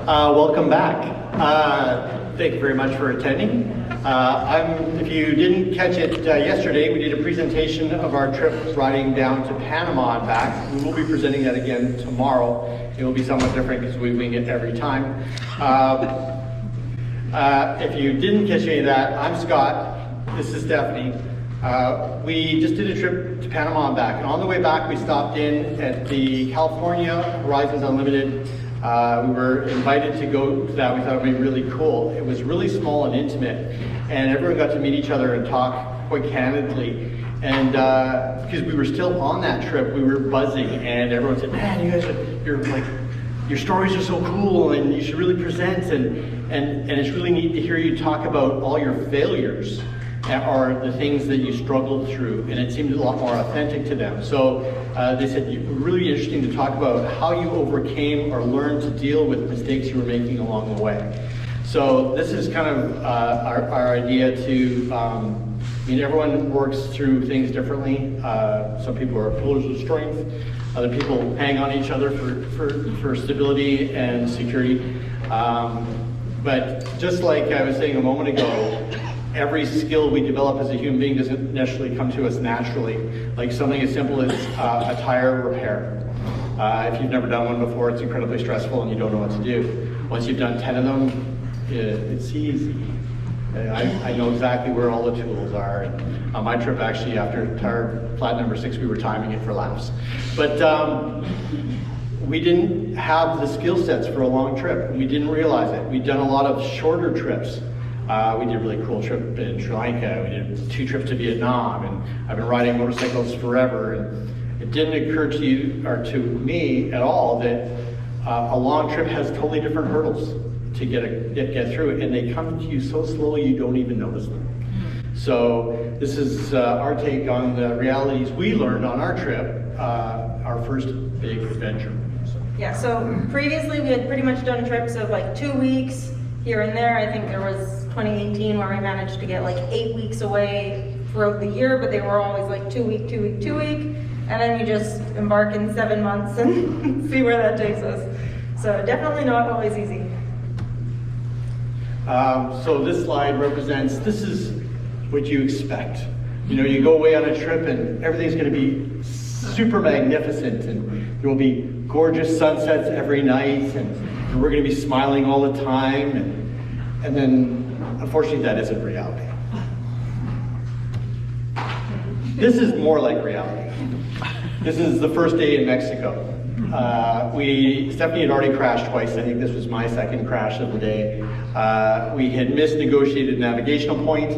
Welcome back. Thank you very much for attending. If you didn't catch it yesterday, we did a presentation of our trip riding down to Panama and back. We will be presenting that again tomorrow. It will be somewhat different because we wing it every time. If you didn't catch any of that, I'm Scott. This is Stephanie. We just did a trip to Panama and back, and on the way back we stopped in at the California Horizons Unlimited. We were invited to go to that. We thought it would be really cool. It was really small and intimate, and everyone got to meet each other and talk quite candidly. And because we were still on that trip, we were buzzing, and everyone said, "Man, you guys, your stories are so cool, and you should really present." And it's really neat to hear you talk about all your failures or the things that you struggled through, and it seemed a lot more authentic to them. So they said it would really be interesting to talk about how you overcame or learned to deal with mistakes you were making along the way. So this is kind of our idea to, everyone works through things differently. Some people are pillars of strength, other people hang on each other for stability and security. But just like I was saying a moment ago, every skill we develop as a human being doesn't necessarily come to us naturally. Like something as simple as a tire repair. If you've never done one before, it's incredibly stressful and you don't know what to do. Once you've done 10 of them, it's easy. I know exactly where all the tools are. And on my trip, actually, after tire flat number 6, we were timing it for laps. But we didn't have the skill sets for a long trip. We didn't realize it. We'd done a lot of shorter trips. We did a really cool trip in Sri Lanka. We did 2 trips to Vietnam, and I've been riding motorcycles forever. And it didn't occur to you or to me at all that a long trip has totally different hurdles to get through it, and they come to you so slowly you don't even notice them. So this is our take on the realities we learned on our trip, our first big adventure. Yeah, so previously we had pretty much done trips of like 2 weeks here and there. I think there was 2018 where we managed to get like 8 weeks away throughout the year, but they were always like 2 week, 2 week, 2 week. And then you just embark in 7 months and see where that takes us. So definitely not always easy. So this slide represents, this is what you expect. You go away on a trip and everything's going to be super magnificent, and there will be gorgeous sunsets every night, and we're going to be smiling all the time, and then unfortunately that isn't reality. This is more like reality. This is the first day in Mexico. Stephanie had already crashed twice. I think this was my second crash of the day. We had misnegotiated a navigational point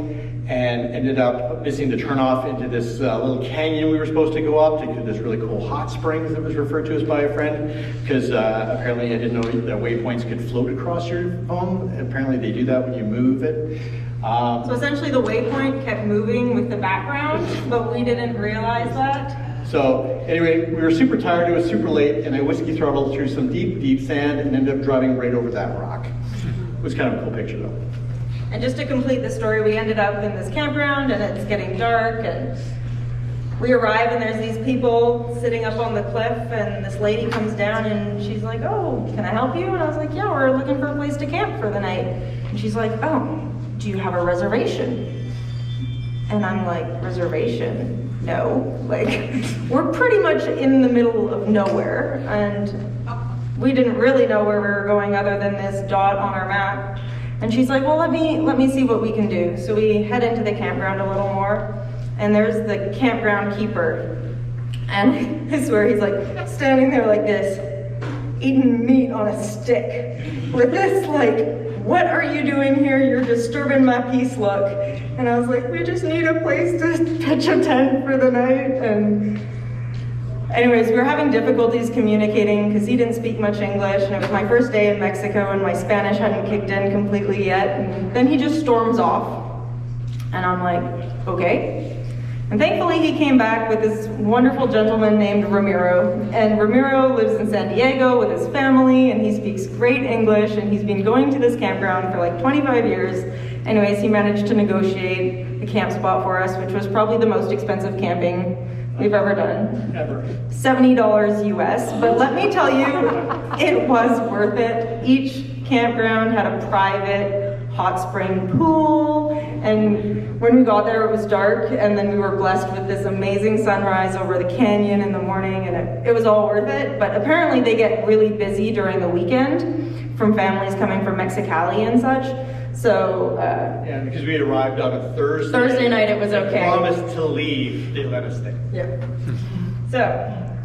and ended up missing the turnoff into this little canyon we were supposed to go up to this really cool hot springs that was referred to us by a friend, because apparently I didn't know that waypoints could float across your phone. Apparently they do that when you move it. So essentially the waypoint kept moving with the background, but we didn't realize that. So anyway, we were super tired, it was super late, and I whiskey throttled through some deep, deep sand and ended up driving right over that rock. It was kind of a cool picture though. And just to complete the story, we ended up in this campground and it's getting dark, and we arrive and there's these people sitting up on the cliff, and this lady comes down and she's like, "Oh, can I help you?" And I was like, "Yeah, we're looking for a place to camp for the night." And she's like, "Oh, do you have a reservation?" And I'm like, "Reservation? No." Like, we're pretty much in the middle of nowhere, and we didn't really know where we were going other than this dot on our map. And she's like, "Well, let me see what we can do." So we head into the campground a little more, and there's the campground keeper. And I swear he's like standing there like this, eating meat on a stick, with this like, "What are you doing here? You're disturbing my peace" look. And I was like, "We just need a place to pitch a tent for the night." And anyways, we were having difficulties communicating because he didn't speak much English, and it was my first day in Mexico and my Spanish hadn't kicked in completely yet. And then he just storms off. And I'm like, "Okay." And thankfully he came back with this wonderful gentleman named Ramiro. And Ramiro lives in San Diego with his family, and he speaks great English, and he's been going to this campground for like 25 years. Anyways, he managed to negotiate a camp spot for us, which was probably the most expensive camping we've ever done. Ever. $70 US, but let me tell you, it was worth it. Each campground, had a private hot spring pool, and when we got there it was dark, and then we were blessed with this amazing sunrise over the canyon in the morning, and it was all worth it. But apparently they get really busy during the weekend from families coming from Mexicali and such. So yeah, because we had arrived on a Thursday. Thursday night it was okay. Promised to leave, they let us stay. Yep. So,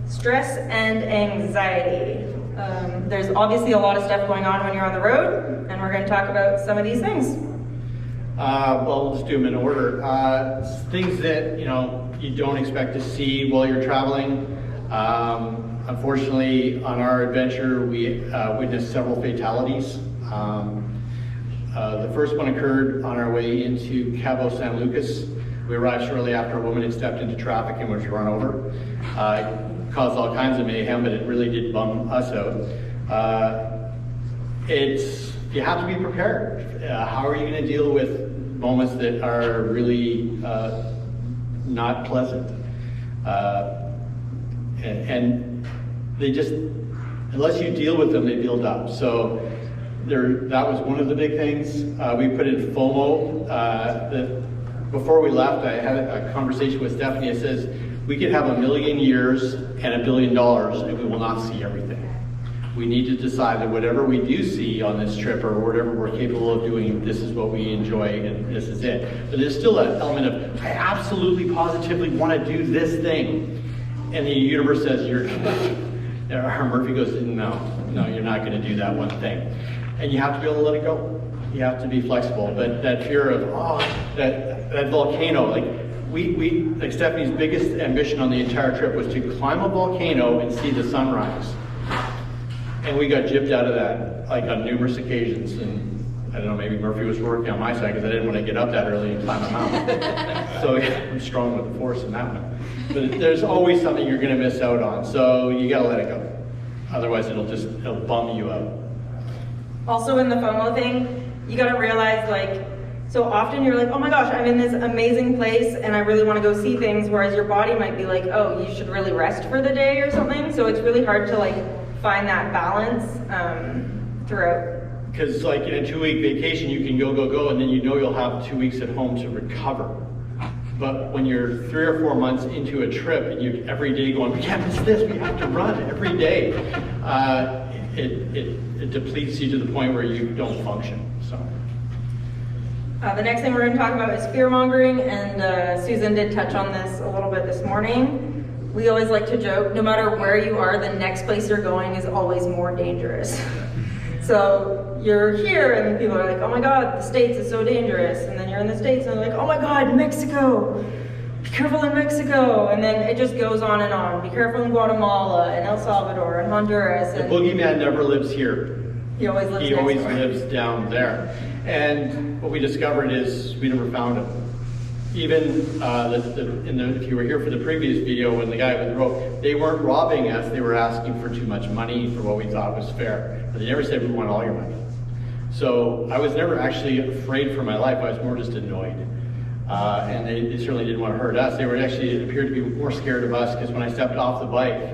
stress and anxiety. There's obviously a lot of stuff going on when you're on the road, and we're going to talk about some of these things. Well, let's do them in order. Things that you don't expect to see while you're traveling. Unfortunately, on our adventure, we witnessed several fatalities. The first one occurred on our way into Cabo San Lucas. We arrived shortly after a woman had stepped into traffic and was run over. It caused all kinds of mayhem, but it really did bum us out. You have to be prepared. How are you going to deal with moments that are really not pleasant? And they just, unless you deal with them, they build up. So that was one of the big things. We put in FOMO. Before we left, I had a conversation with Stephanie. It says, we could have 1,000,000 years and $1 billion and we will not see everything. We need to decide that whatever we do see on this trip or whatever we're capable of doing, this is what we enjoy and this is it. But there's still an element of, I absolutely positively want to do this thing. And the universe says, Murphy goes, no, you're not going to do that one thing. And you have to be able to let it go. You have to be flexible. But that fear of, that volcano, like Stephanie's biggest ambition on the entire trip was to climb a volcano and see the sunrise. And we got gypped out of that, like on numerous occasions. And I don't know, maybe Murphy was working on my side because I didn't want to get up that early and climb a mountain. So I'm strong with the force in that one. But there's always something you're going to miss out on. So you got to let it go. Otherwise it'll bum you out. Also in the FOMO thing, you got to realize, so often you're like, oh my gosh, I'm in this amazing place and I really want to go see things, whereas your body might be like, oh, you should really rest for the day or something. So it's really hard to find that balance throughout. Because in a 2-week vacation, you can go, and then you'll have 2 weeks at home to recover. But when you're 3 or 4 months into a trip and you every day going, we can't miss this, we have to run every day, it depletes you to the point where you don't function. So. The next thing we're going to talk about is fear-mongering, and Susan did touch on this a little bit this morning. We always like to joke, no matter where you are, the next place you're going is always more dangerous. So you're here and people are like, oh my God, the States is so dangerous. And then you're in the States and they're like, oh my God, Mexico, be careful in Mexico. And then it just goes on and on. Be careful in Guatemala and El Salvador and Honduras. The boogeyman never lives here. He always lives lives down there. And what we discovered is we never found him. Even if you were here for the previous video when the guy with the rope, they weren't robbing us, they were asking for too much money for what we thought was fair. But they never said we want all your money. So I was never actually afraid for my life, I was more just annoyed. And they certainly didn't want to hurt us. They were actually, it appeared to be more scared of us because when I stepped off the bike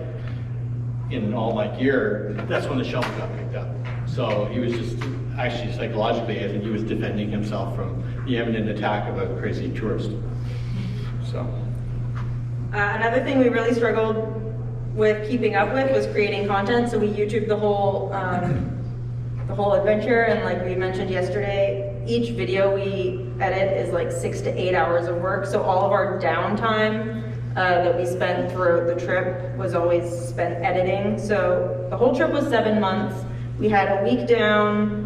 in all my gear, that's when the shovel got picked up. So he was just, actually psychologically, I think he was defending himself from the imminent attack of a crazy tourist. So. Another thing we really struggled with keeping up with was creating content. So we YouTubed the whole adventure, and like we mentioned yesterday, each video we edit is like 6 to 8 hours of work. So all of our downtime that we spent throughout the trip was always spent editing. So the whole trip was 7 months. We had a week down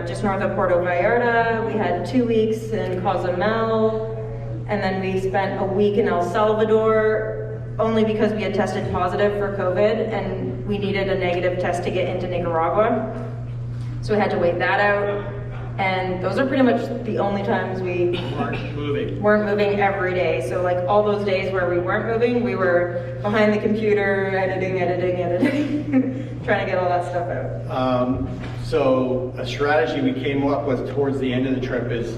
just north of Puerto Vallarta. We had 2 weeks in Cozumel, and then we spent a week in El Salvador, only because we had tested positive for COVID and we needed a negative test to get into Nicaragua. So we had to wait that out. And those are pretty much the only times we weren't moving every day. So like all those days where we weren't moving, we were behind the computer, editing, trying to get all that stuff out. So a strategy we came up with towards the end of the trip is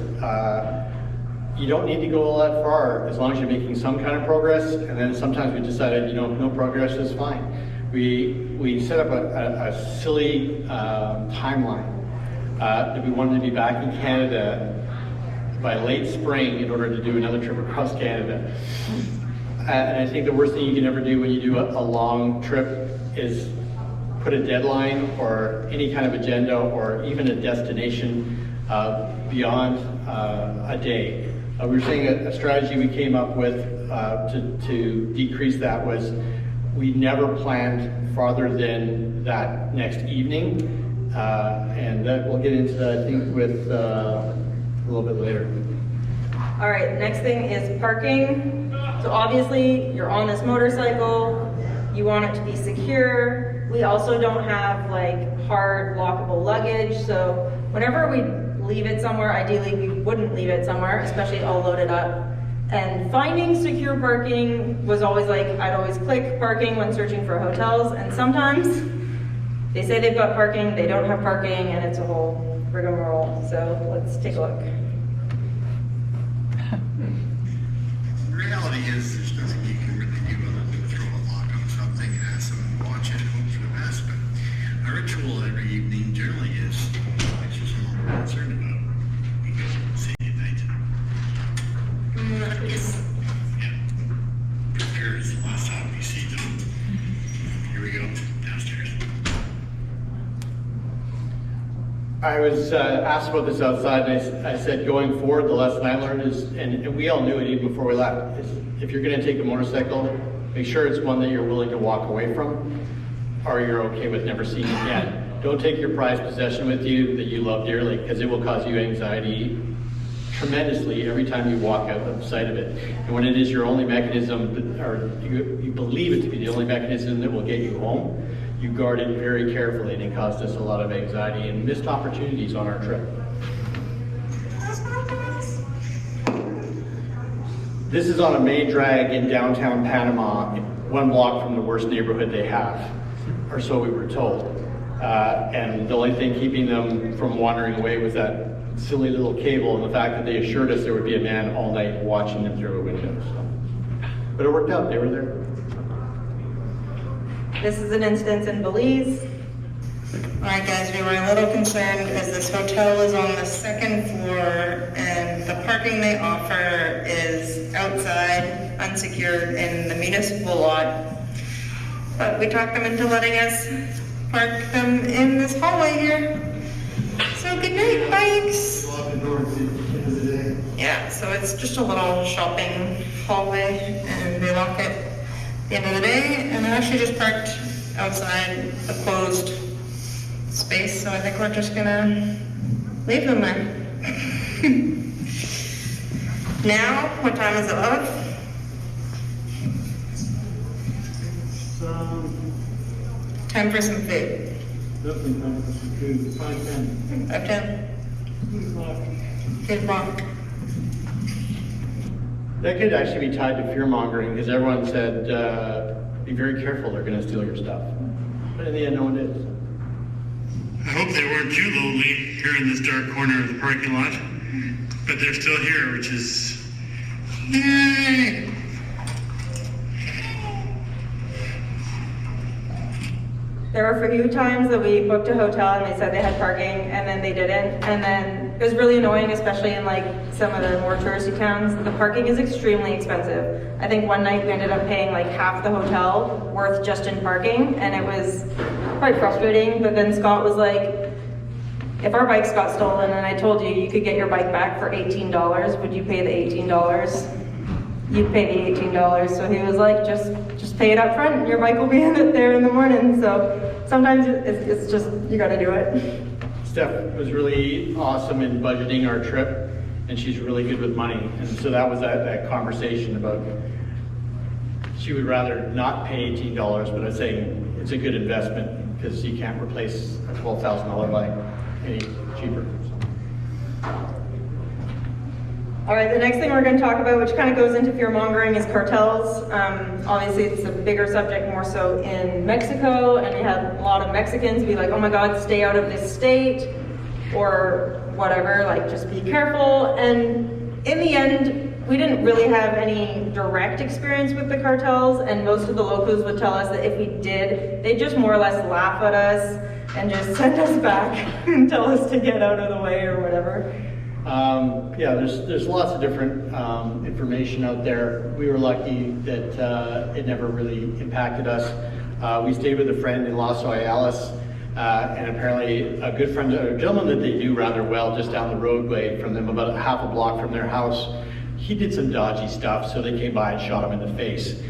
you don't need to go all that far as long as you're making some kind of progress. And then sometimes we decided, no progress is fine. we set up a silly timeline that we wanted to be back in Canada by late spring in order to do another trip across Canada. And I think the worst thing you can ever do when you do a long trip is put a deadline or any kind of agenda or even a destination beyond a day. We were saying a strategy we came up with to decrease that was we never planned farther than that next evening. And that we'll get into that, I think, with a little bit later. All right, next thing is parking. So obviously you're on this motorcycle, you want it to be secure. We also don't have like hard lockable luggage. So whenever we leave it somewhere, ideally we wouldn't leave it somewhere, especially all loaded up. And finding secure parking was always like, I'd always click parking when searching for hotels. And sometimes they say they've got parking, they don't have parking, and it's a whole rigmarole. So let's take a look. The reality is there's nothing you can really do other than throw a lock on something and ask someone to watch it and hope for the best. But our ritual every evening generally is, which is all we're concerned about, we go see at night. Yeah. Prepare is the last time we see them. Here we go, downstairs. I was asked about this outside, and I said going forward, the lesson I learned is, and we all knew it even before we left, is if you're going to take a motorcycle, make sure it's one that you're willing to walk away from, or you're okay with never seeing again. Don't take your prized possession with you that you love dearly, because it will cause you anxiety tremendously every time you walk out of sight of it. And when it is your only mechanism, or you believe it to be the only mechanism that will get you home, you guard it very carefully, and it caused us a lot of anxiety and missed opportunities on our trip. This is on a main drag in downtown Panama, 1 block from the worst neighborhood they have, or so we were told. And the only thing keeping them from wandering away was that silly little cable and the fact that they assured us there would be a man all night watching them through a window. So. But it worked out, they were there. This is an instance in Belize. All right, guys, we were a little concerned because this hotel is on the 2nd floor and the parking they offer is outside, unsecured in the municipal lot. But we talked them into letting us park them in this hallway here. So good night, bikes. Yeah, so it's just a little shopping hallway and they lock it the end of the day, and they're actually just parked outside a closed space, so I think we're just gonna leave them there. Now, what time is it, love? Time for some food. Definitely time for some food. 5:10. 5:10. Good walk. That could actually be tied to fear mongering, because everyone said, be very careful, they're going to steal your stuff. But in the end, no one did. I hope they weren't too lonely here in this dark corner of the parking lot, but they're still here, which is yay! There were a few times that we booked a hotel and they said they had parking and then they didn't. And then it was really annoying, especially in like some of the more touristy towns. The parking is extremely expensive. I think one night we ended up paying like half the hotel worth just in parking, and it was quite frustrating. But then Scott was like, if our bikes got stolen and I told you could get your bike back for $18, would you pay the $18? You'd pay the $18. So he was like, just pay it up front and your bike will be in it there in the morning. So sometimes it's just, you gotta do it. Steph was really awesome in budgeting our trip, and she's really good with money. And so that was that conversation about, she would rather not pay $18, but I was saying it's a good investment because you can't replace a $12,000 bike any cheaper. All right, the next thing we're going to talk about, which kind of goes into fear mongering, is cartels. Obviously, it's a bigger subject, more so in Mexico, and we had a lot of Mexicans be like, oh my God, stay out of this state, or whatever, like just be careful. And in the end, we didn't really have any direct experience with the cartels, and most of the locals would tell us that if we did, they'd just more or less laugh at us and just send us back and tell us to get out of the way or whatever. Yeah, there's lots of different information out there. We were lucky that it never really impacted us. We stayed with a friend in Los Oyalis, and apparently a good friend, a gentleman that they knew rather well just down the roadway from them, about half a block from their house. He did some dodgy stuff, so they came by and shot him in the face.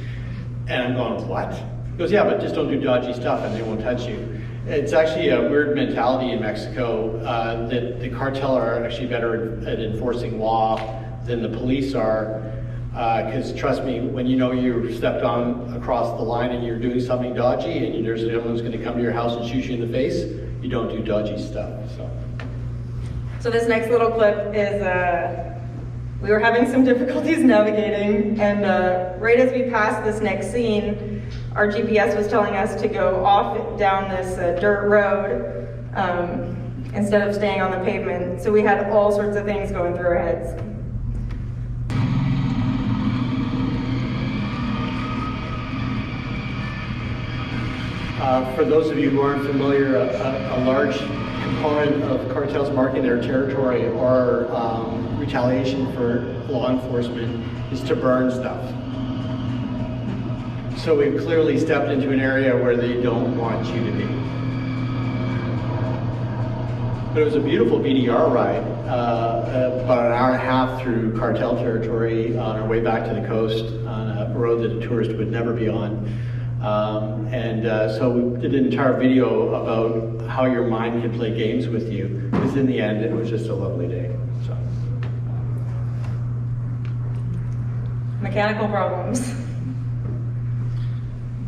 And I'm going, what? He goes, yeah, but just don't do dodgy stuff and they won't touch you. It's actually a weird mentality in Mexico that the cartel are actually better at enforcing law than the police are. Because trust me, when you know you're stepped on across the line and you're doing something dodgy and there's someone who's going to come to your house and shoot you in the face, you don't do dodgy stuff. So this next little clip is, we were having some difficulties navigating, and right as we passed this next scene, our GPS was telling us to go off down this dirt road instead of staying on the pavement. So we had all sorts of things going through our heads. For those of you who aren't familiar, a large component of cartels marking their territory or retaliation for law enforcement is to burn stuff. So we've clearly stepped into an area where they don't want you to be. But it was a beautiful BDR ride, about an hour and a half through cartel territory on our way back to the coast on a road that a tourist would never be on. So we did an entire video about how your mind can play games with you, because in the end it was just a lovely day. So. Mechanical problems.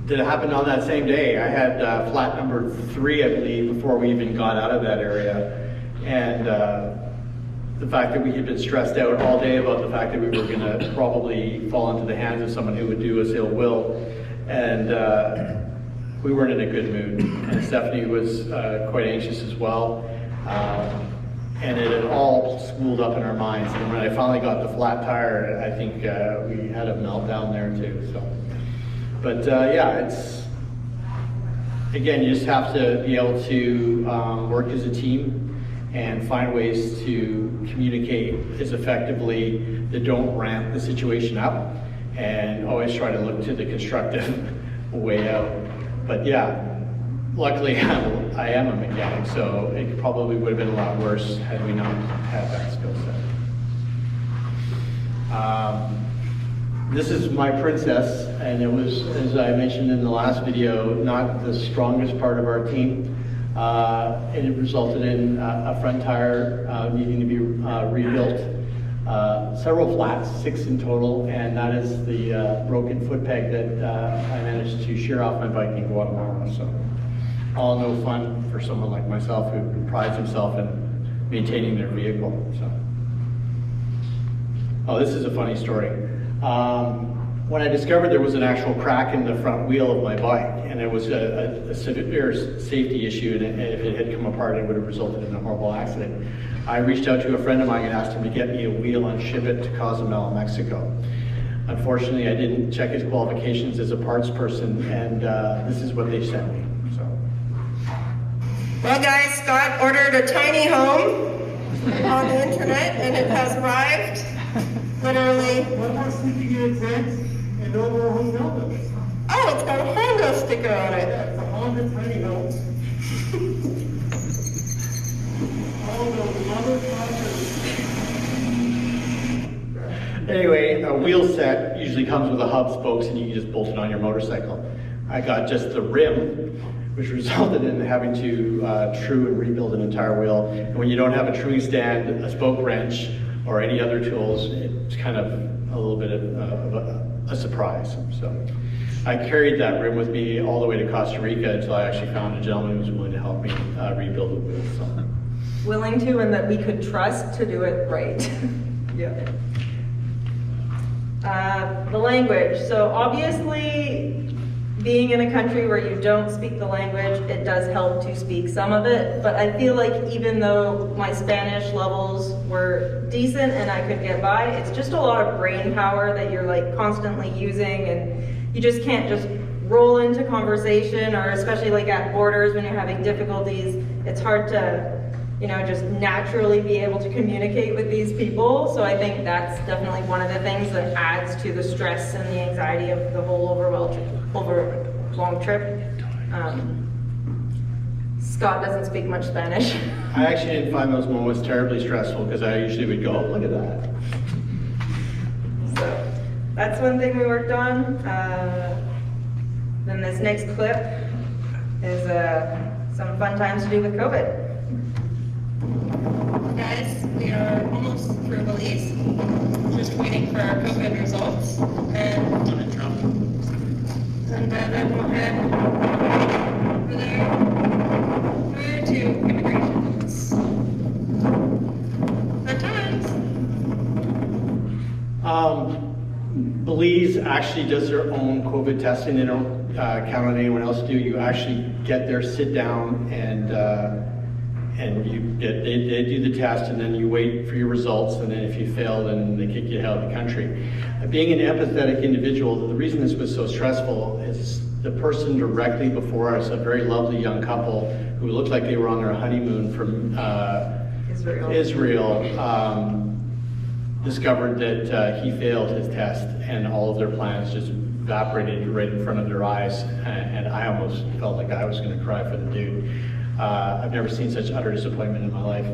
Did it happen on that same day? I had flat number 3, I believe, before we even got out of that area. And the fact that we had been stressed out all day about the fact that we were going to probably fall into the hands of someone who would do us ill will. And we weren't in a good mood. And Stephanie was quite anxious as well. And it had all spooled up in our minds. And when I finally got the flat tire, I think we had a meltdown there too. So. But yeah, it's, again, you just have to be able to work as a team and find ways to communicate as effectively that don't ramp the situation up, and always try to look to the constructive way out. But yeah, luckily I am a mechanic, so it probably would have been a lot worse had we not had that skill set. This is my Princess, and it was, as I mentioned in the last video, not the strongest part of our team. And it resulted in a front tire needing to be rebuilt. Several flats, 6 in total, and that is the broken foot peg that I managed to shear off my bike in Guatemala. So, all no fun for someone like myself who prides himself in maintaining their vehicle. So, oh, this is a funny story. When I discovered there was an actual crack in the front wheel of my bike, and it was a severe safety issue, and if it had come apart, it would have resulted in a horrible accident, I reached out to a friend of mine and asked him to get me a wheel and ship it to Cozumel, Mexico. Unfortunately, I didn't check his qualifications as a parts person, and this is what they sent me. So. Well guys, Scott ordered a tiny home on the internet and it has arrived. Literally. One more sleeping unit and no more hotel bills. Oh, it's got a Honda sticker on it. Yeah, it's a Honda tiny home. Anyway, a wheel set usually comes with a hub, spokes, and you can just bolt it on your motorcycle. I got just the rim, which resulted in having to true and rebuild an entire wheel. And when you don't have a truing stand, a spoke wrench, or any other tools, it's kind of a little bit of a surprise. So I carried that rim with me all the way to Costa Rica until I actually found a gentleman who was willing to help me rebuild the wheel. So. Willing to, and that we could trust to do it right. Yeah. The language. So obviously, being in a country where you don't speak the language, it does help to speak some of it. But I feel like even though my Spanish levels were decent and I could get by, it's just a lot of brain power that you're like constantly using, and you just can't just roll into conversation, or especially like at borders when you're having difficulties, it's hard to, you know, just naturally be able to communicate with these people. So I think that's definitely one of the things that adds to the stress and the anxiety of the whole long trip. Scott doesn't speak much Spanish. I actually didn't find those moments terribly stressful because I usually would go, look at that. So that's one thing we worked on. Then this next clip is some fun times to do with COVID. Guys, we are almost through Belize. Just waiting for our COVID results. And then we'll head over there to immigration. Fun times. Belize actually does their own COVID testing. They don't count on anyone else to do. You actually get there, sit down, and they do the test, and then you wait for your results, and then if you fail, then they kick you out of the country. Being an empathetic individual, the reason this was so stressful is the person directly before us, a very lovely young couple who looked like they were on their honeymoon from Israel, discovered that he failed his test, and all of their plans just evaporated right in front of their eyes, and I almost felt like I was going to cry for the dude. I've never seen such utter disappointment in my life.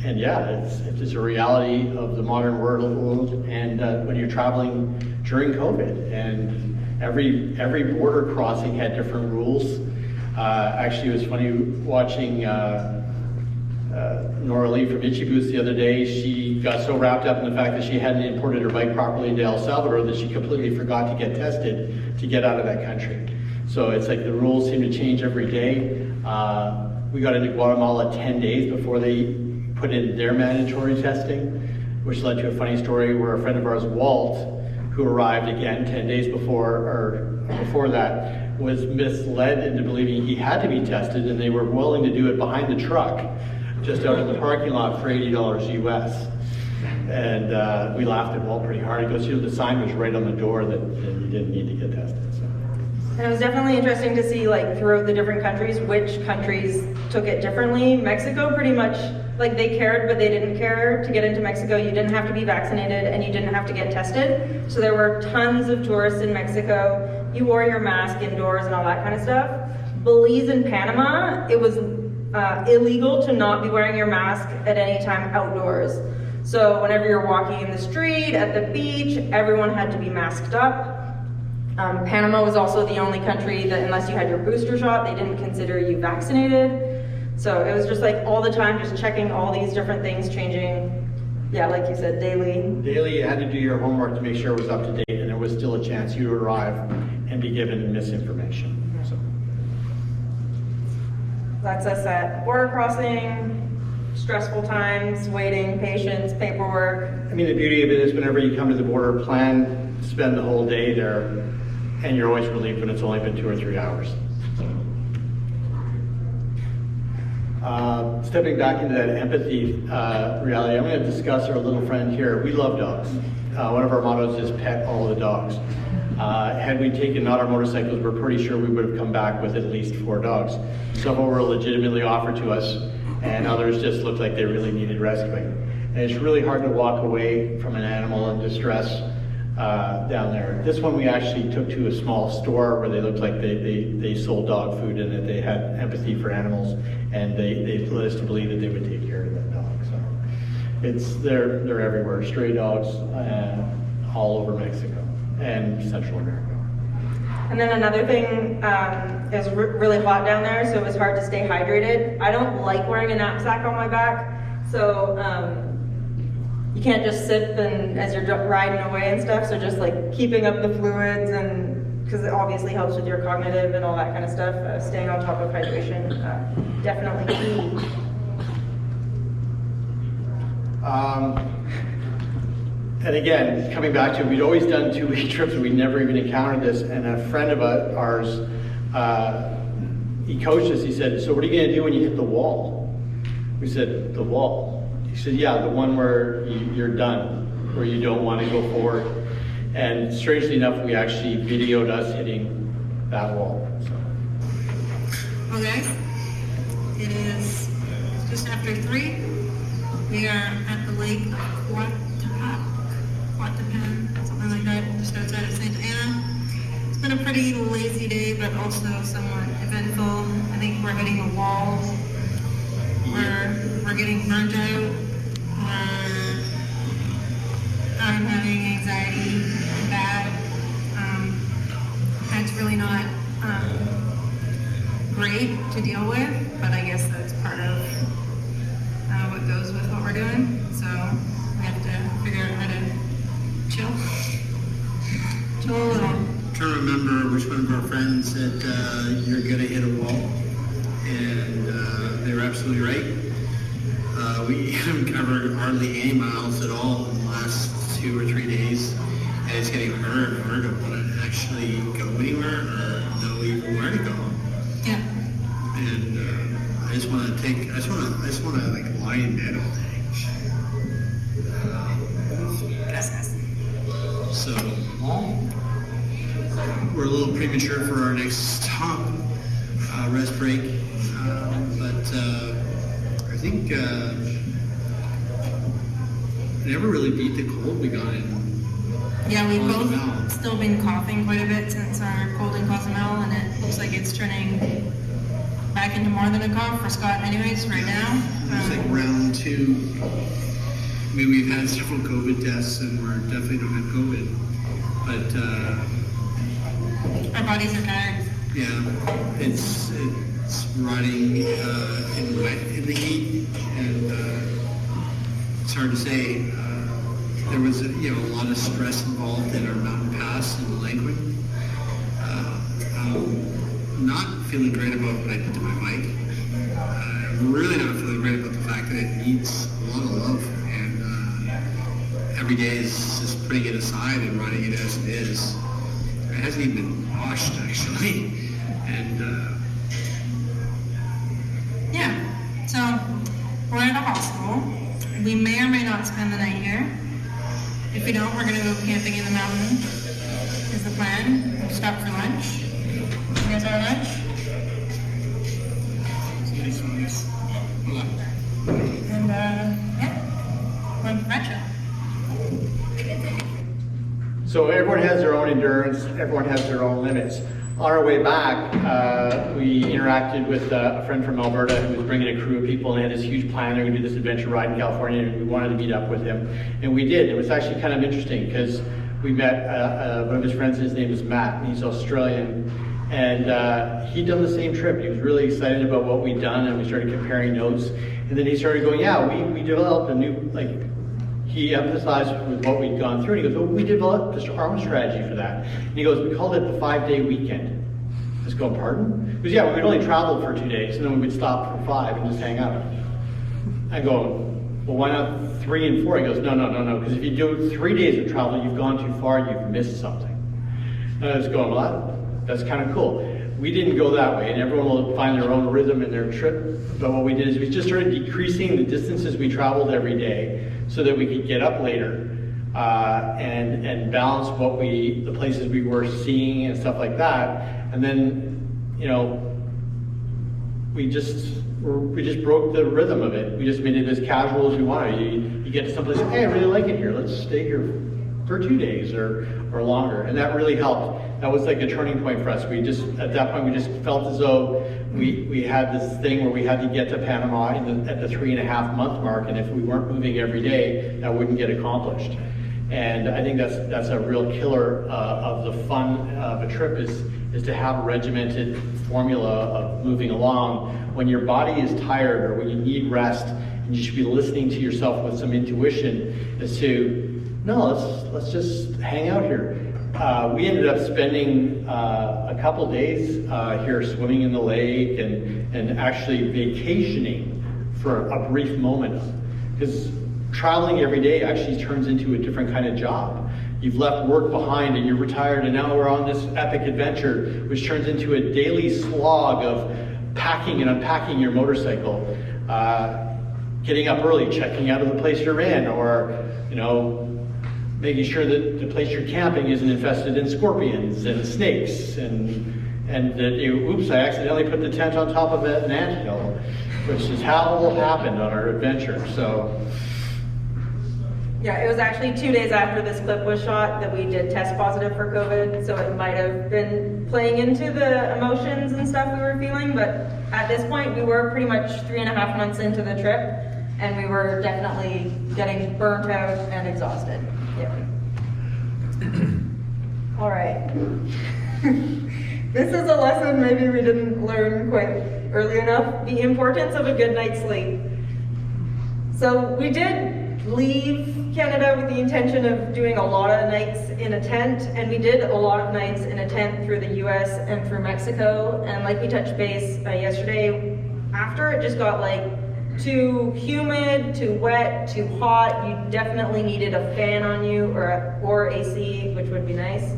And yeah, it's just a reality of the modern world, and when you're traveling during COVID, and every border crossing had different rules. Actually, it was funny watching Nora Lee from Itchy Boots the other day. She got so wrapped up in the fact that she hadn't imported her bike properly into El Salvador that she completely forgot to get tested to get out of that country. So it's like the rules seem to change every day. We got into Guatemala 10 days before they put in their mandatory testing, which led to a funny story where a friend of ours, Walt, who arrived again 10 days before that, was misled into believing he had to be tested, and they were willing to do it behind the truck, just out in the parking lot for $80 US. And we laughed at Walt pretty hard. He goes, the sign was right on the door that you didn't need to get tested. So. And it was definitely interesting to see, like, throughout the different countries, which countries took it differently. Mexico pretty much, like, they cared, but they didn't care. To get into Mexico, you didn't have to be vaccinated and you didn't have to get tested. So there were tons of tourists in Mexico. You wore your mask indoors and all that kind of stuff. Belize and Panama, it was illegal to not be wearing your mask at any time outdoors. So whenever you're walking in the street, at the beach, everyone had to be masked up. Panama was also the only country that, unless you had your booster shot, they didn't consider you vaccinated. So it was just like all the time, just checking all these different things, changing, yeah, like you said, daily. Daily, you had to do your homework to make sure it was up to date, and there was still a chance you would arrive and be given misinformation. So. That's us at border crossing, stressful times, waiting, patience, paperwork. I mean, the beauty of it is whenever you come to the border, plan to spend the whole day there, and you're always relieved when it's only been 2 or 3 hours. Stepping back into that empathy reality, I'm going to discuss our little friend here. We love dogs. One of our mottos is pet all the dogs. Had we taken not our motorcycles, we're pretty sure we would have come back with at least 4 dogs. Some were legitimately offered to us, and others just looked like they really needed rescuing. And it's really hard to walk away from an animal in distress down there. This one we actually took to a small store where they looked like they sold dog food, and that they had empathy for animals, and they led us to believe that they would take care of that dog. So they're everywhere. Stray dogs all over Mexico and Central America. And then another thing is really hot down there, so it was hard to stay hydrated. I don't like wearing a knapsack on my back, so you can't just sip and as you're riding away and stuff. So just like keeping up the fluids, and because it obviously helps with your cognitive and all that kind of stuff. Staying on top of hydration, definitely key. And again, coming back to, we'd always done 2-week trips, and we'd never even encountered this. And a friend of ours, he coached us. He said, "So what are you going to do when you hit the wall?" We said, "The wall." He said, "Yeah, the one where you're done, where you don't want to go forward." And strangely enough, we actually videoed us hitting that wall. So. Well, guys, it is just after 3. We are at the lake of Quatapan, something like that, just outside of St. Anna. It's been a pretty lazy day, but also somewhat eventful. I think we're hitting a wall. We're getting burnt out. I'm having anxiety bad. That's really not great to deal with, but I guess that's part of what goes with what we're doing. So we have to figure out how to chill a little. I'm trying to remember which one of our friends said you're gonna hit a wall, and they were absolutely right. We haven't covered hardly any miles at all in the last 2 or 3 days, and it's getting harder and harder to want to actually go anywhere or know even where to go. Yeah. And I just want to like lie in bed all day. Gracias. So we're a little premature for our next stop, rest break, but I think it never really beat the cold we got in. Yeah, we've both Cozumel. still been coughing quite a bit since our cold in Cozumel, and it looks like it's turning back into more than a cough for Scott anyways right now. It's like round 2. I mean, we've had several COVID tests, and we're definitely don't have COVID, but Our bodies are tired. yeah, it's riding in the heat, and it's hard to say. There was a lot of stress involved in our mountain pass in Lakewood. Not feeling great about what I did to my bike. Really not feeling great about the fact that it needs a lot of love, and every day is just putting it aside and running it as it is. It hasn't even been washed actually, and Yeah, so we're at a hospital. We may or may not spend the night here. If we don't, we're going to go camping in the mountain is the plan. We'll stop for lunch. You guys have lunch? And yeah, we're in retro. So everyone has their own endurance, everyone has their own limits. On our way back, we interacted with a friend from Alberta who was bringing a crew of people and had this huge plan. They were going to do this adventure ride in California, and we wanted to meet up with him. And we did. It was actually kind of interesting because we met one of his friends. His name is Matt, and he's Australian. And he'd done the same trip. He was really excited about what we'd done, and we started comparing notes. And then he started going, yeah, we developed a new, he emphasized with what we'd gone through, and he goes, well, we developed this arm strategy for that. And he goes, we called it the 5-day weekend. I was going, pardon? He goes, yeah, we would only travel for 2 days, and then we would stop for 5 and just hang out. I go, well, why not 3 and 4? He goes, no, because if you do 3 days of travel, you've gone too far, you've missed something. And I was going, well, that's kind of cool. We didn't go that way, and everyone will find their own rhythm in their trip. But what we did is we just started decreasing the distances we traveled every day so that we could get up later and balance the places we were seeing and stuff like that. And then, we just broke the rhythm of it. We just made it as casual as we wanted. You get to someplace, hey, I really like it here. Let's stay here for 2 days or longer. And that really helped. That was like a turning point for us. At that point, we just felt as though we had this thing where we had to get to Panama at the 3.5 month mark, and if we weren't moving every day, that wouldn't get accomplished. And I think that's a real killer of the fun of a trip is to have a regimented formula of moving along when your body is tired or when you need rest, and you should be listening to yourself with some intuition as to, no, let's just hang out here. We ended up spending a couple days here swimming in the lake and actually vacationing for a brief moment. Because traveling every day actually turns into a different kind of job. You've left work behind and you're retired, and now we're on this epic adventure, which turns into a daily slog of packing and unpacking your motorcycle, getting up early, checking out of the place you're in, or making sure that the place you're camping isn't infested in scorpions and snakes, and that oops, I accidentally put the tent on top of an anthill, which is how it happened on our adventure. So. Yeah, it was actually 2 days after this clip was shot that we did test positive for COVID, so it might have been playing into the emotions and stuff we were feeling, but at this point we were pretty much 3.5 months into the trip, and we were definitely getting burnt out and exhausted. Yeah. All right. This is a lesson maybe we didn't learn quite early enough, the importance of a good night's sleep. So we did leave Canada with the intention of doing a lot of nights in a tent, and we did a lot of nights in a tent through the US and through Mexico, and like we touched base yesterday, after it just got like too humid, too wet, too hot, you definitely needed a fan on you or AC, which would be nice.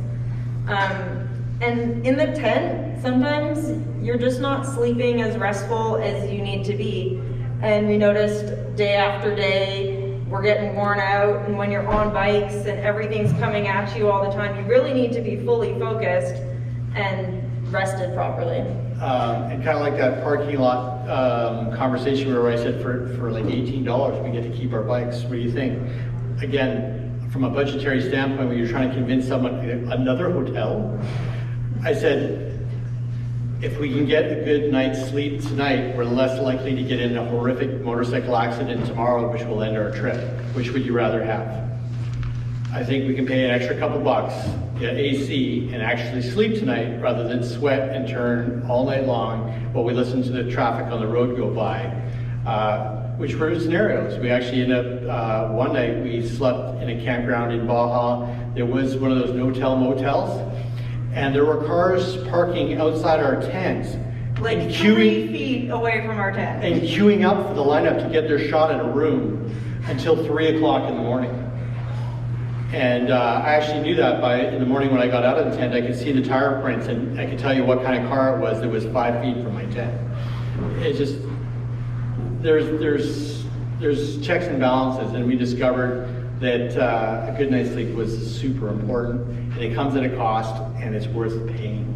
And in the tent, sometimes you're just not sleeping as restful as you need to be. And we noticed day after day, we're getting worn out, and when you're on bikes and everything's coming at you all the time, you really need to be fully focused and rested properly. And kind of like that parking lot conversation where I said for like $18 we get to keep our bikes. What do you think? Again, from a budgetary standpoint, when you're trying to convince someone another hotel, I said, if we can get a good night's sleep tonight, we're less likely to get in a horrific motorcycle accident tomorrow, which will end our trip. Which would you rather have? I think we can pay an extra couple bucks, get AC, and actually sleep tonight rather than sweat and turn all night long while we listen to the traffic on the road go by. Which were scenarios. We actually ended up, one night we slept in a campground in Baja. There was one of those no-tell motels, and there were cars parking outside our tent. Like 3 feet away from our tent. And queuing up for the lineup to get their shot at a room until 3 o'clock in the morning. And I actually knew that in the morning when I got out of the tent, I could see the tire prints, and I could tell you what kind of car it was that was 5 feet from my tent. It's just, there's checks and balances, and we discovered that a good night's sleep was super important, and it comes at a cost, and it's worth paying.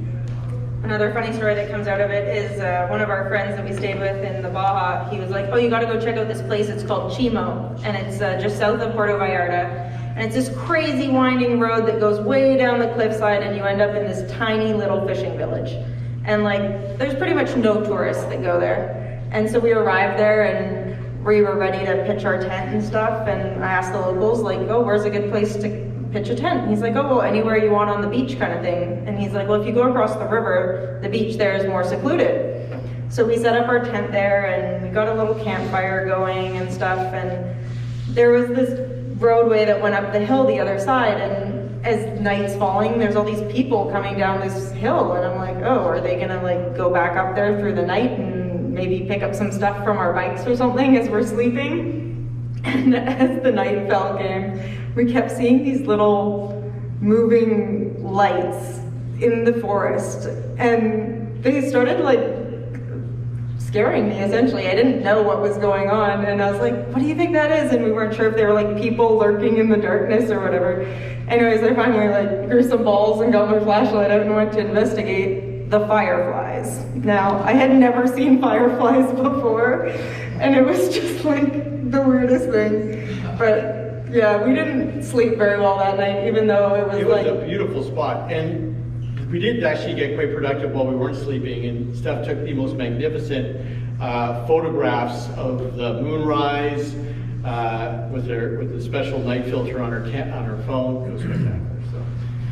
Another funny story that comes out of it is one of our friends that we stayed with in the Baja, he was like, oh, you gotta go check out this place, it's called Chimo, and it's just south of Puerto Vallarta, and it's this crazy winding road that goes way down the cliffside, and you end up in this tiny little fishing village. And like, there's pretty much no tourists that go there. And so we arrived there, and we were ready to pitch our tent and stuff, and I asked the locals, like, oh, where's a good place to pitch a tent? And he's like, oh, well, anywhere you want on the beach kind of thing. And he's like, well, if you go across the river, the beach there is more secluded. So we set up our tent there, and we got a little campfire going and stuff, and there was this roadway that went up the hill the other side, and as night's falling, there's all these people coming down this hill, and I'm like, oh, are they gonna like go back up there through the night and maybe pick up some stuff from our bikes or something as we're sleeping? And as the nightfall came, we kept seeing these little moving lights in the forest, and they started like scaring me essentially. I didn't know what was going on, and I was like, what do you think that is? And we weren't sure if they were like people lurking in the darkness or whatever. Anyways, I finally like grew some balls and got my flashlight out and went to investigate the fireflies. Now, I had never seen fireflies before, and it was just like the weirdest thing. But yeah, we didn't sleep very well that night, even though it was a beautiful spot. And we did actually get quite productive while we weren't sleeping, and Steph took the most magnificent photographs of the moonrise with the special night filter on her phone. It was spectacular. So.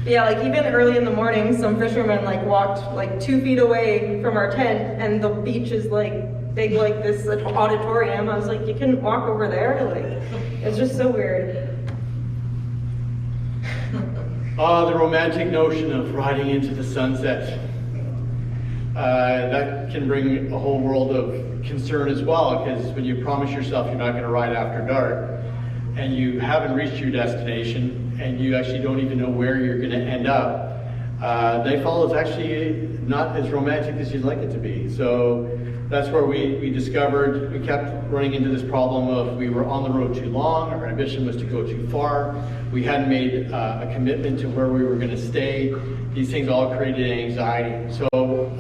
Yeah, like even early in the morning, some fishermen like walked like 2 feet away from our tent, and the beach is like big like this auditorium. I was like, you couldn't walk over there? Like, it's just so weird. The romantic notion of riding into the sunset. That can bring a whole world of concern as well, because when you promise yourself you're not going to ride after dark, and you haven't reached your destination and you actually don't even know where you're going to end up, nightfall is actually not as romantic as you'd like it to be. So that's where we discovered, we kept running into this problem of we were on the road too long, our ambition was to go too far, we hadn't made a commitment to where we were going to stay. These things all created anxiety. So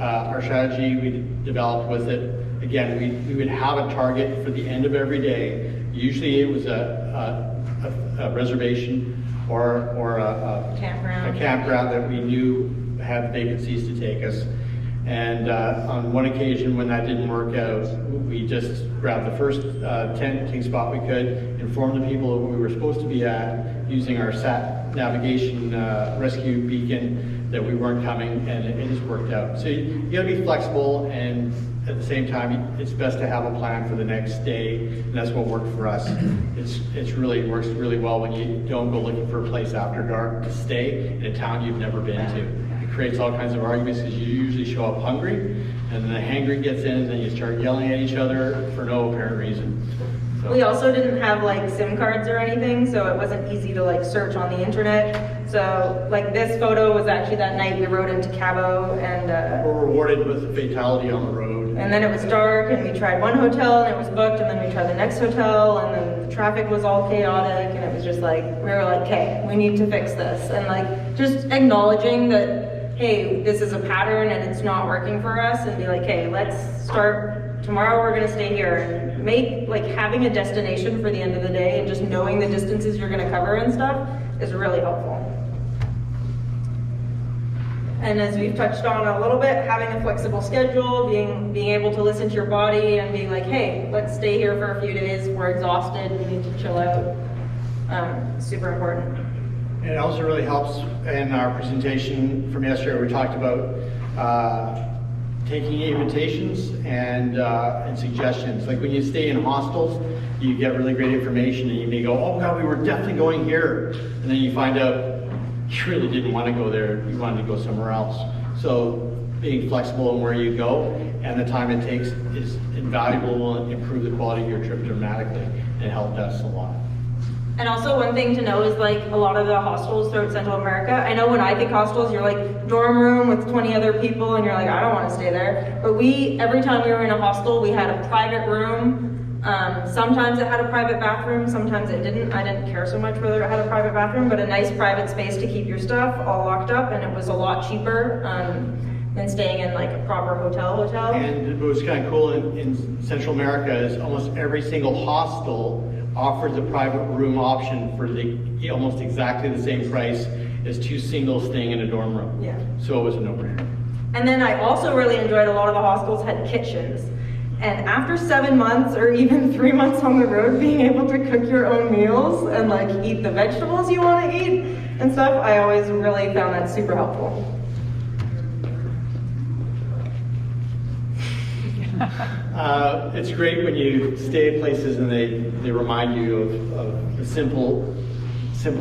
our strategy we developed was that, again, we would have a target for the end of every day. Usually it was a reservation or a campground that we knew had vacancies to take us. And on one occasion when that didn't work out, we just grabbed the first tenting spot we could, informed the people where we were supposed to be at, using our sat navigation rescue beacon that we weren't coming, and it just worked out. So you gotta be flexible, and at the same time, it's best to have a plan for the next day, and that's what worked for us. It works really well when you don't go looking for a place after dark to stay in a town you've never been to. It creates all kinds of arguments because you usually show up hungry, and then the hangry gets in, and then you start yelling at each other for no apparent reason. So. We also didn't have like SIM cards or anything, so it wasn't easy to like search on the internet. So like this photo was actually that night we rode into Cabo, and we're rewarded with a fatality on the road. And then it was dark, and we tried one hotel, and it was booked, and then we tried the next hotel, and then the traffic was all chaotic, and it was just like, we were like, okay, we need to fix this. And like, just acknowledging that, hey, this is a pattern, and it's not working for us, and be like, hey, let's start, tomorrow we're gonna stay here, and make, like, having a destination for the end of the day, and just knowing the distances you're gonna cover and stuff, is really helpful. And as we've touched on a little bit, having a flexible schedule, being able to listen to your body and being like, hey, let's stay here for a few days, we're exhausted, we need to chill out. Super important. And it also really helps in our presentation from yesterday, we talked about taking invitations and suggestions. Like when you stay in hostels, you get really great information and you may go, oh God, we were definitely going here. And then you find out you really didn't want to go there, you wanted to go somewhere else. So being flexible in where you go and the time it takes is invaluable and improve the quality of your trip dramatically, and it helped us a lot. And also one thing to know is like a lot of the hostels throughout Central America, I know when I think hostels, you're like dorm room with 20 other people and you're like, I don't want to stay there. But every time we were in a hostel, we had a private room. Sometimes it had a private bathroom, sometimes it didn't. I didn't care so much whether it had a private bathroom, but a nice private space to keep your stuff all locked up, and it was a lot cheaper than staying in like a proper hotel. And what was kind of cool in Central America is almost every single hostel offers a private room option for almost exactly the same price as two singles staying in a dorm room. Yeah. So it was a no-brainer. And then I also really enjoyed a lot of the hostels had kitchens. And after 7 months or even 3 months on the road, being able to cook your own meals and like eat the vegetables you want to eat and stuff, I always really found that super helpful. It's great when you stay at places and they remind you of the simple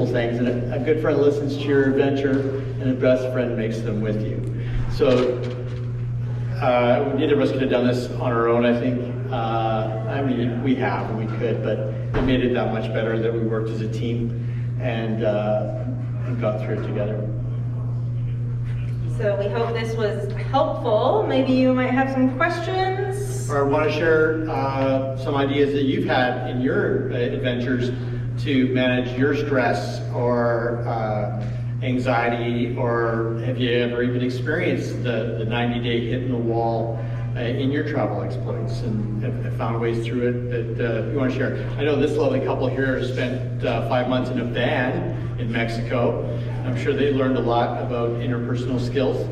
things. And a good friend listens to your adventure, and a best friend makes them with you. So neither of us could have done this on our own, I think. I mean, we have and we could, but it made it that much better that we worked as a team and got through it together. So we hope this was helpful. Maybe you might have some questions. Or want to share some ideas that you've had in your adventures to manage your stress or anxiety, or have you ever even experienced the 90-day hit in the wall in your travel exploits and have found ways through it that you want to share? I know this lovely couple here spent 5 months in a van in Mexico. I'm sure they learned a lot about interpersonal skills.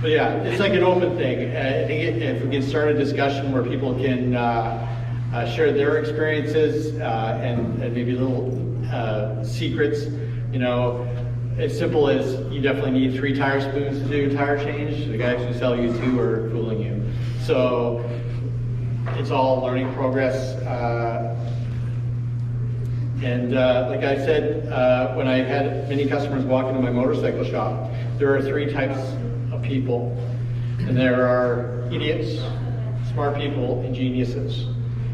But yeah, it's like an open thing. I think if we can start a discussion where people can share their experiences and maybe little secrets, you know, as simple as you definitely need 3 tire spoons to do tire change. The guys who sell you 2 are fooling you. So it's all learning progress. And like I said, when I had many customers walk into my motorcycle shop, there are 3 types of people. And there are idiots, smart people, and geniuses.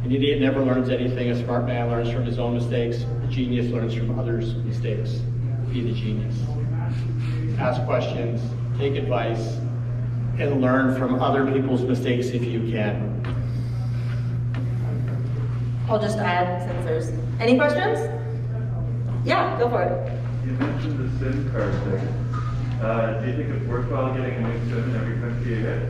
An idiot never learns anything. A smart man learns from his own mistakes. A genius learns from others' mistakes. Be the genius. Ask questions, take advice, and learn from other people's mistakes if you can. I'll just add, since there's any questions? Yeah, go for it. You mentioned the SIM card thing. Do you think it's worthwhile getting a new SIM in every country you hit?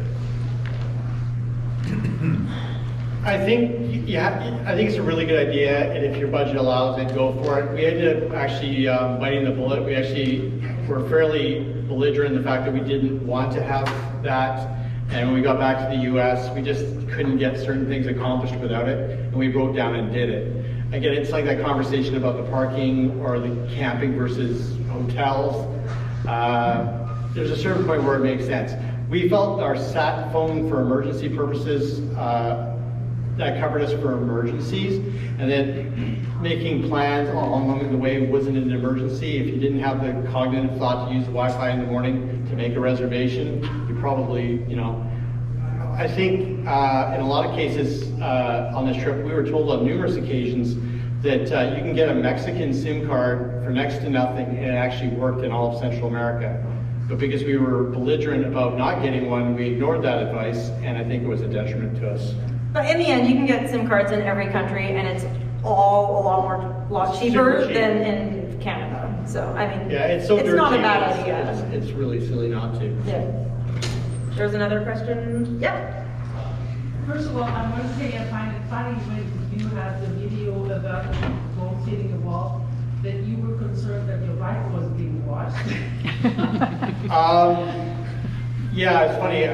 I think it's a really good idea, and if your budget allows it, go for it. We ended up actually biting the bullet. We actually were fairly belligerent in the fact that we didn't want to have that. And when we got back to the US, we just couldn't get certain things accomplished without it, and we broke down and did it. Again, it's like that conversation about the parking or the camping versus hotels. There's a certain point where it makes sense. We felt our sat phone for emergency purposes, that covered us for emergencies, and then making plans along the way wasn't an emergency. If you didn't have the cognitive thought to use the Wi-Fi in the morning to make a reservation, you probably, I think in a lot of cases on this trip, we were told on numerous occasions that you can get a Mexican SIM card for next to nothing, and it actually worked in all of Central America. But because we were belligerent about not getting one, we ignored that advice, and I think it was a detriment to us. But in the end, you can get SIM cards in every country, and it's all a lot cheaper cheap. than in Canada. So, I mean, Yeah, it's so it's dirty. not a bad idea. It's really silly not to. Yeah. There's another question. Yeah. First of all, I want to say I find it funny when you had the video about the goats hitting the wall, that you were concerned that your bike was being washed. Yeah, it's funny.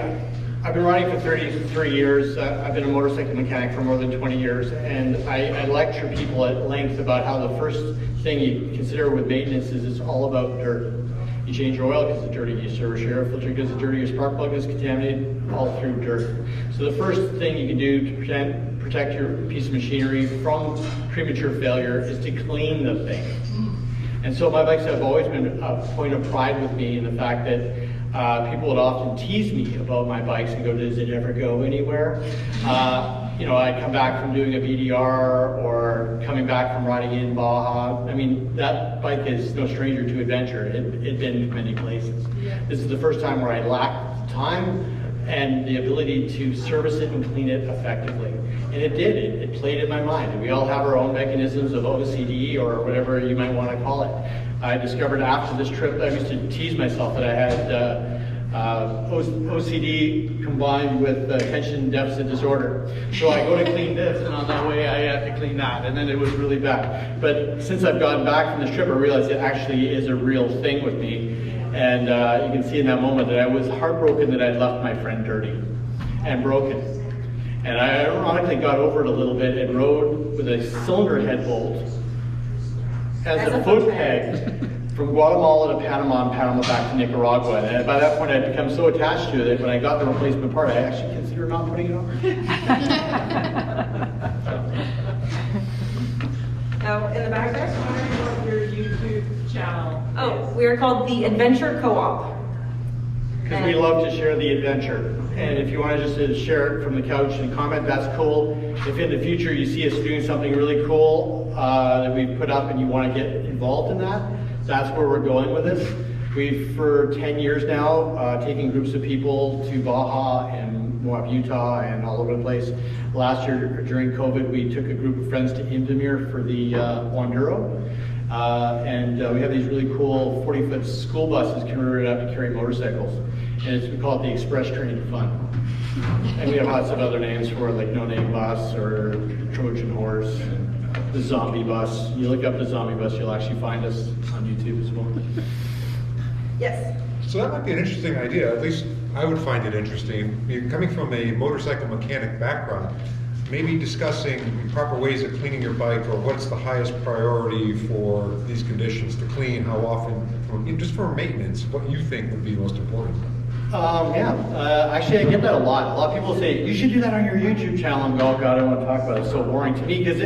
I've been riding for 33 years. I've been a motorcycle mechanic for more than 20 years, and I lecture people at length about how the first thing you consider with maintenance is it's all about dirt. You change your oil because it's dirty, you service your air filter because it's dirty, your spark plug is contaminated, all through dirt. So the first thing you can do to protect your piece of machinery from premature failure is to clean the thing. And so my bikes have always been a point of pride with me in the fact that people would often tease me about my bikes and go, does it ever go anywhere? I'd come back from doing a BDR or coming back from riding in Baja. I mean, that bike is no stranger to adventure. It'd been many places. Yeah. This is the first time where I lacked time and the ability to service it and clean it effectively. And it did. It played in my mind. And we all have our own mechanisms of OCD or whatever you might want to call it. I discovered after this trip, I used to tease myself that I had OCD combined with attention deficit disorder. So I go to clean this, and on that way I had to clean that, and then it was really bad. But since I've gotten back from this trip, I realized it actually is a real thing with me. And you can see in that moment that I was heartbroken that I'd left my friend dirty and broken. And I ironically got over it a little bit and rode with a cylinder head bolt as a foot peg from Guatemala to Panama and Panama back to Nicaragua. And by that point, I'd become so attached to it that when I got the replacement part, I actually considered not putting it on. Now, in the back there. What your YouTube channel Oh, is. we are called the Adventure Co-op. Because we love to share the adventure. And if you want to just share it from the couch and comment, that's cool. If in the future you see us doing something really cool that we've put up and you want to get involved in that, that's where we're going with this. We've, for 10 years now, taken groups of people to Baja and Moab, Utah, and all over the place. Last year, during COVID, we took a group of friends to Invermere for the Wanduro. We have these really cool 40-foot school buses converted up to carry motorcycles. And we call it the Express Train Fun. And we have lots of other names for it, like No Name Bus or Trojan Horse, and the Zombie Bus. You look up the Zombie Bus, you'll actually find us on YouTube as well. Yes. So that might be an interesting idea. At least I would find it interesting. I mean, coming from a motorcycle mechanic background, maybe discussing proper ways of cleaning your bike, or what's the highest priority for these conditions to clean, how often, just for maintenance, what you think would be most important. Actually, I get that a lot. A lot of people say, you should do that on your YouTube channel. I'm going, oh God, I don't want to talk about it. It's so boring to me because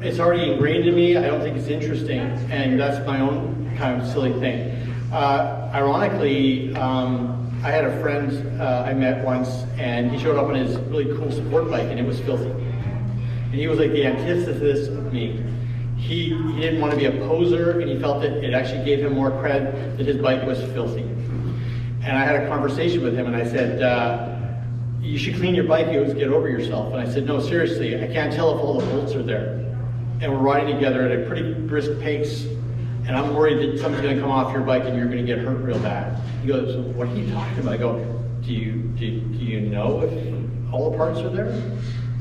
it's already ingrained in me. I don't think it's interesting. And that's my own kind of silly thing. Ironically, I had a friend I met once, and he showed up on his really cool sport bike, and it was filthy. And he was like the antithesis of me. He didn't want to be a poser, and he felt that it actually gave him more cred that his bike was filthy. And I had a conversation with him, and I said, you should clean your bike, you always get over yourself. And I said, no, seriously, I can't tell if all the bolts are there. And we're riding together at a pretty brisk pace, and I'm worried that something's gonna come off your bike and you're gonna get hurt real bad. He goes, so what are you talking about? I go, do you know if all the parts are there?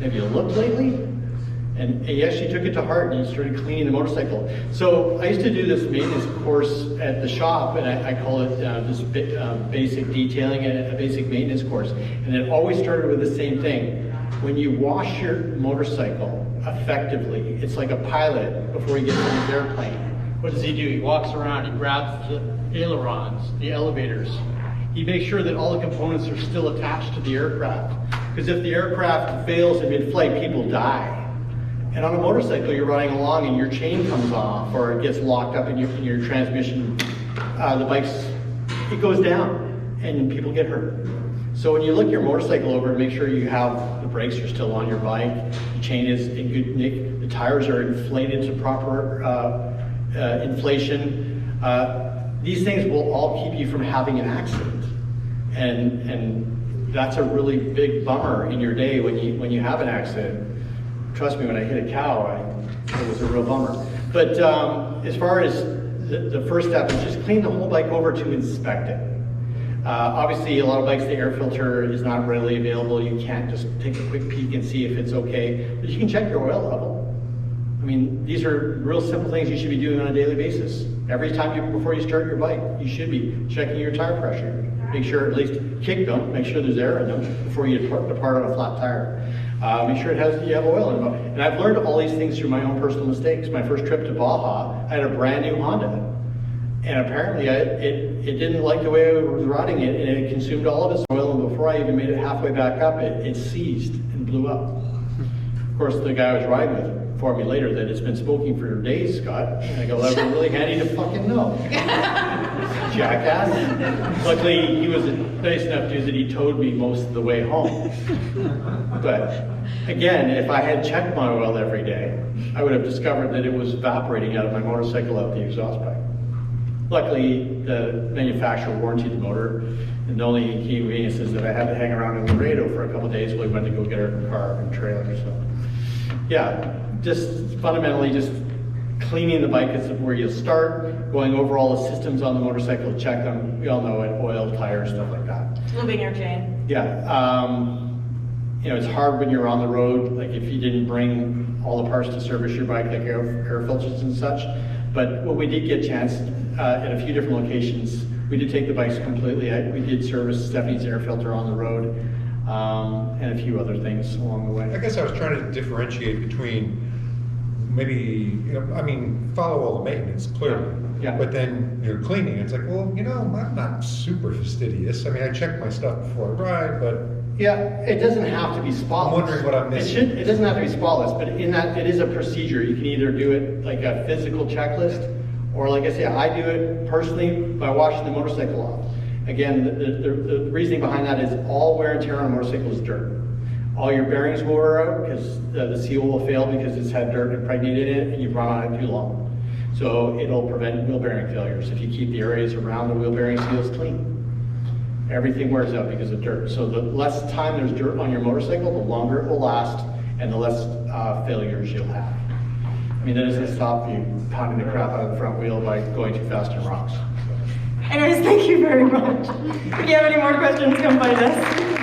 Have you looked lately? And he actually took it to heart, and he started cleaning the motorcycle. So I used to do this maintenance course at the shop, and I call it this basic detailing, a basic maintenance course. And it always started with the same thing. When you wash your motorcycle effectively, it's like a pilot before he gets on his airplane. What does he do? He walks around, he grabs the ailerons, the elevators. He makes sure that all the components are still attached to the aircraft. Because if the aircraft fails in mid-flight, people die. And on a motorcycle, you're riding along and your chain comes off, or it gets locked up in your transmission. It goes down and people get hurt. So when you look your motorcycle over, make sure you have the brakes are still on your bike, the chain is in good nick, the tires are inflated to proper inflation. These things will all keep you from having an accident. And that's a really big bummer in your day when you have an accident. Trust me, when I hit a cow, it was a real bummer. But as far as the first step is just clean the whole bike over to inspect it. Obviously, a lot of bikes, the air filter is not readily available. You can't just take a quick peek and see if it's okay. But you can check your oil level. I mean, these are real simple things you should be doing on a daily basis. Every time before you start your bike, you should be checking your tire pressure. Make sure at least kick them, make sure there's air in them before you depart on a flat tire. Make sure you have oil in them. And I've learned all these things through my own personal mistakes. My first trip to Baja, I had a brand new Honda. And apparently it didn't like the way I was riding it, and it consumed all of its oil, and before I even made it halfway back up, it seized and blew up. Of course, the guy I was riding with informed me later that it's been smoking for days, Scott. And I go, that was really handy to fucking know. Jackass. Luckily, he was a nice enough dude that he towed me most of the way home. But again, if I had checked my oil every day, I would have discovered that it was evaporating out of my motorcycle out the exhaust pipe. Luckily, the manufacturer warranted the motor, and the only inconvenience is that I had to hang around in Laredo for a couple of days while we went to go get our car and trailer. So, yeah, just fundamentally just cleaning the bike is where you'll start, going over all the systems on the motorcycle, check them. We all know it, oil, tires, stuff like that. Lubing your chain. Yeah. You know, it's hard when you're on the road, like if you didn't bring all the parts to service your bike, like air filters and such. But when we did get a chance, at a few different locations, we did take the bikes completely. We did service Stephanie's air filter on the road, and a few other things along the way. I guess I was trying to differentiate between maybe, follow all the maintenance, clearly. Yeah. But then you're cleaning, it's like, well, I'm not super fastidious. I mean, I check my stuff before I ride, but... Yeah, it doesn't have to be spotless. I'm wondering what I'm missing. It doesn't have to be spotless, but in that, it is a procedure. You can either do it like a physical checklist, or like I say, I do it personally by washing the motorcycle off. Again, the reasoning behind that is all wear and tear on a motorcycle is dirt. All your bearings will wear out because the seal will fail because it's had dirt impregnated in it and you've run on it too long. So it'll prevent wheel bearing failures if you keep the areas around the wheel bearing seals clean. Everything wears out because of dirt. So the less time there's dirt on your motorcycle, the longer it will last and the less failures you'll have. I mean, that doesn't stop you pounding the crap out of the front wheel by going too fast in rocks. Anyways, thank you very much. If you have any more questions, come find us.